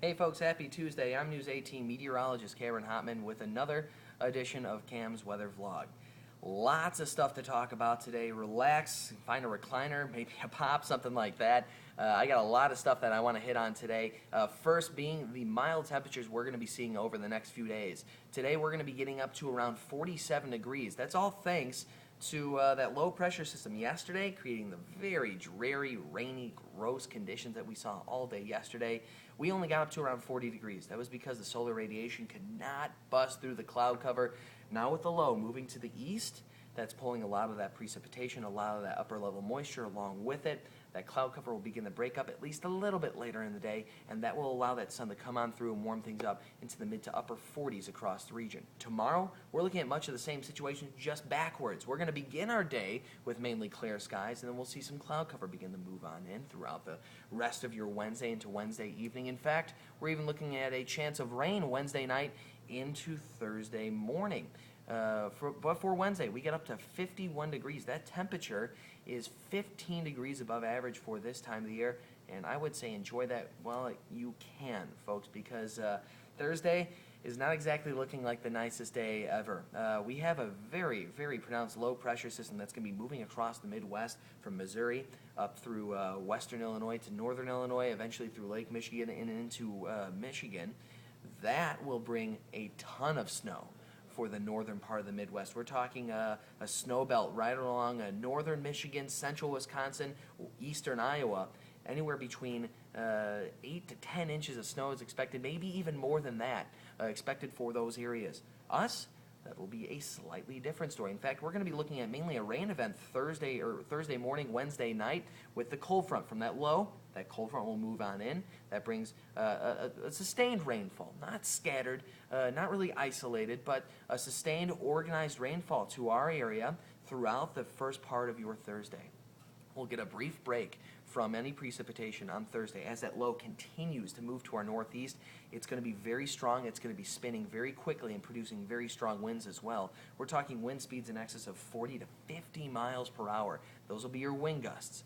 Hey folks, happy Tuesday. I'm News 18 meteorologist Cameron Hotman with another edition of Cam's Weather Vlog. Lots of stuff to talk about today. Relax, find a recliner, maybe a pop, something like that. I got a lot of stuff that I want to hit on today. First being the mild temperatures we're going to be seeing over the next few days. Today we're going to be getting up to around 47 degrees. That's all thanks to that low pressure system yesterday, creating the very dreary, rainy, gross conditions that we saw all day yesterday. We only got up to around 40 degrees. That was because the solar radiation could not bust through the cloud cover. Now with the low moving to the east, that's pulling a lot of that precipitation, a lot of that upper level moisture along with it. That cloud cover will begin to break up at least a little bit later in the day, and that will allow that sun to come on through and warm things up into the mid to upper 40s across the region. Tomorrow, we're looking at much of the same situation, just backwards. We're going to begin our day with mainly clear skies, and then we'll see some cloud cover begin to move on in throughout the rest of your Wednesday into Wednesday evening. In fact, we're even looking at a chance of rain Wednesday night into Thursday morning. But for Wednesday, we get up to 51 degrees. That temperature is 15 degrees above average for this time of the year, and I would say enjoy that while you can, folks, because Thursday is not exactly looking like the nicest day ever. We have a very, very pronounced low pressure system that's going to be moving across the Midwest from Missouri up through western Illinois to northern Illinois, eventually through Lake Michigan and into Michigan. That will bring a ton of snow for the northern part of the Midwest. We're talking a snow belt right along northern Michigan, central Wisconsin, eastern Iowa. Anywhere between 8 to 10 inches of snow is expected, maybe even more than that, expected for those areas. Us, that will be a slightly different story. In fact, we're going to be looking at mainly a rain event Thursday morning, Wednesday night with the cold front from that low. That cold front will move on in. That brings a sustained rainfall, not scattered, not really isolated, but a sustained, organized rainfall to our area throughout the first part of your Thursday. We'll get a brief break from any precipitation on Thursday. As that low continues to move to our northeast, it's going to be very strong. It's going to be spinning very quickly and producing very strong winds as well. We're talking wind speeds in excess of 40 to 50 miles per hour. Those will be your wind gusts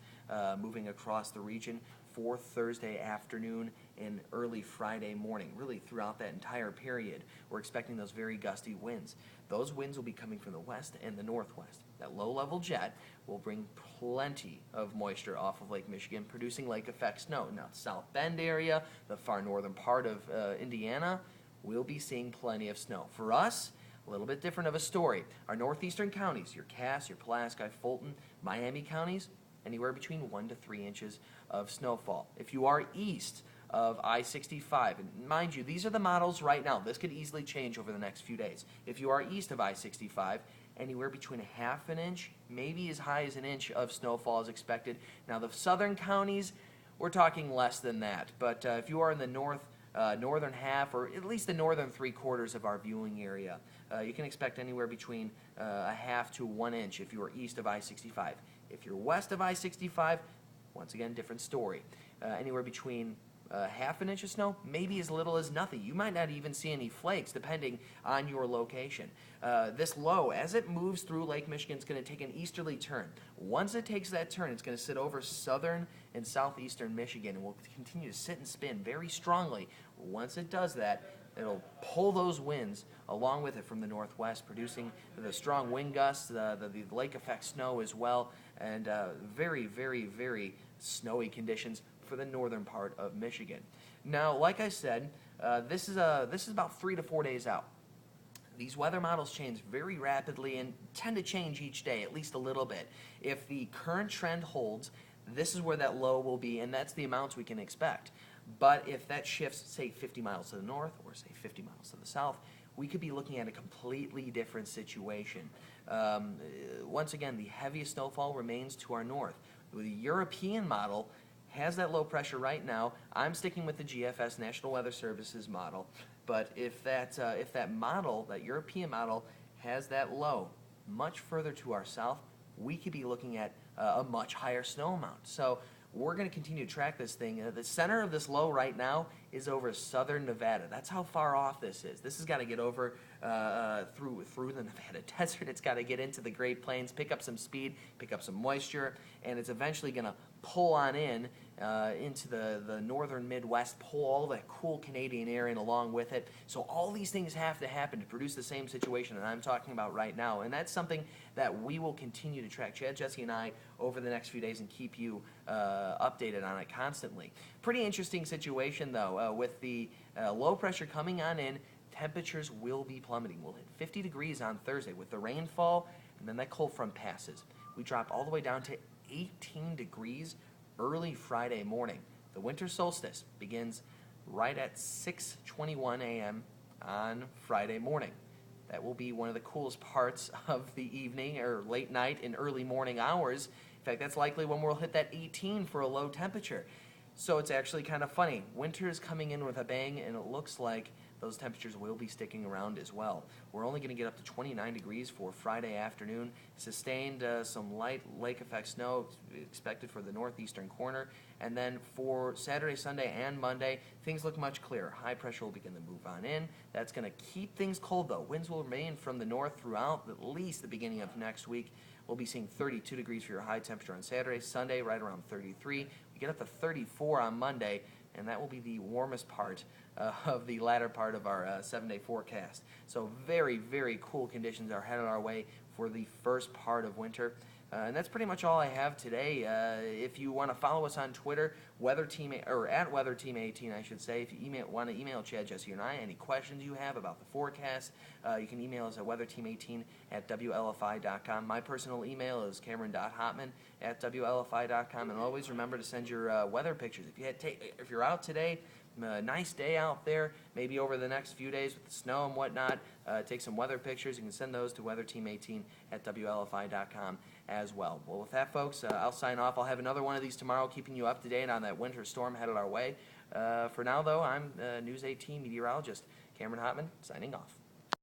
moving across the region for Thursday afternoon and early Friday morning, really throughout that entire period. We're expecting those very gusty winds. Those winds will be coming from the west and the northwest. That low-level jet will bring plenty of moisture off of Lake Michigan, producing lake effect snow. Now, South Bend area, the far northern part of Indiana, we'll be seeing plenty of snow. For us, a little bit different of a story. Our northeastern counties, your Cass, your Pulaski, Fulton, Miami counties, anywhere between 1 to 3 inches of snowfall. If you are east of I-65, and mind you, these are the models right now. This could easily change over the next few days. If you are east of I-65, anywhere between a half an inch, maybe as high as an inch of snowfall is expected. Now the southern counties, we're talking less than that. But if you are in the northern half, or at least the northern 3/4 of our viewing area, you can expect anywhere between a half to 1 inch if you are east of I-65. If you're west of I-65, once again, different story. Anywhere between half an inch of snow, maybe as little as nothing. You might not even see any flakes depending on your location. This low, as it moves through Lake Michigan, is going to take an easterly turn. Once it takes that turn, it's going to sit over southern and southeastern Michigan and will continue to sit and spin very strongly. Once it does that, it'll pull those winds along with it from the northwest, producing the strong wind gusts, the lake effect snow as well, and very, very, very snowy conditions for the northern part of Michigan. Now, like I said, this is about 3 to 4 days out. These weather models change very rapidly and tend to change each day, at least a little bit. If the current trend holds, this is where that low will be, and that's the amounts we can expect. But if that shifts, say, 50 miles to the north or, say, 50 miles to the south, we could be looking at a completely different situation. Once again, the heaviest snowfall remains to our north. The European model has that low pressure right now. I'm sticking with the GFS, National Weather Services model. But if that model, that European model, has that low much further to our south, we could be looking at a much higher snow amount. So we're going to continue to track this thing. The center of this low right now is over southern Nevada. That's how far off this is. This has got to get over through the Nevada desert. It's got to get into the Great Plains, pick up some speed, pick up some moisture, and it's eventually going to pull on in into the northern Midwest, pull all that cool Canadian air in along with it. So all these things have to happen to produce the same situation that I'm talking about right now, and that's something that we will continue to track, Chad, Jessie, and I, over the next few days and keep you updated on it constantly. Pretty interesting situation, though, with the low pressure coming on in. Temperatures will be plummeting. We'll hit 50 degrees on Thursday with the rainfall, and then that cold front passes. We drop all the way down to 18 degrees early Friday morning. The winter solstice begins right at 6:21 a.m. on Friday morning. That will be one of the coolest parts of the evening or late night and early morning hours. In fact, that's likely when we'll hit that 18 for a low temperature. So it's actually kind of funny. Winter is coming in with a bang, and it looks like those temperatures will be sticking around as well. We're only going to get up to 29 degrees for Friday afternoon. Sustained some light lake effect snow expected for the northeastern corner. And then for Saturday, Sunday, and Monday, things look much clearer. High pressure will begin to move on in. That's going to keep things cold, though. Winds will remain from the north throughout at least the beginning of next week. We'll be seeing 32 degrees for your high temperature on Saturday. Sunday, right around 33. We get up to 34 on Monday, and that will be the warmest part of the latter part of our 7-day forecast. So very, very cool conditions are headed our way for the first part of winter. And that's pretty much all I have today. If you want to follow us on Twitter, at WeatherTeam18, I should say. If you want to email Chad, Jessie, and I any questions you have about the forecast, you can email us at WeatherTeam18@WLFI.com. My personal email is Cameron.Hotman@WLFI.com. And always remember to send your weather pictures. If you're out today, a nice day out there, maybe over the next few days with the snow and whatnot, take some weather pictures. You can send those to WeatherTeam18@WLFI.com as well. Well, with that, folks, I'll sign off. I'll have another one of these tomorrow, keeping you up to date on that winter storm headed our way. For now, though, I'm News 18 meteorologist Cameron Hotman, signing off.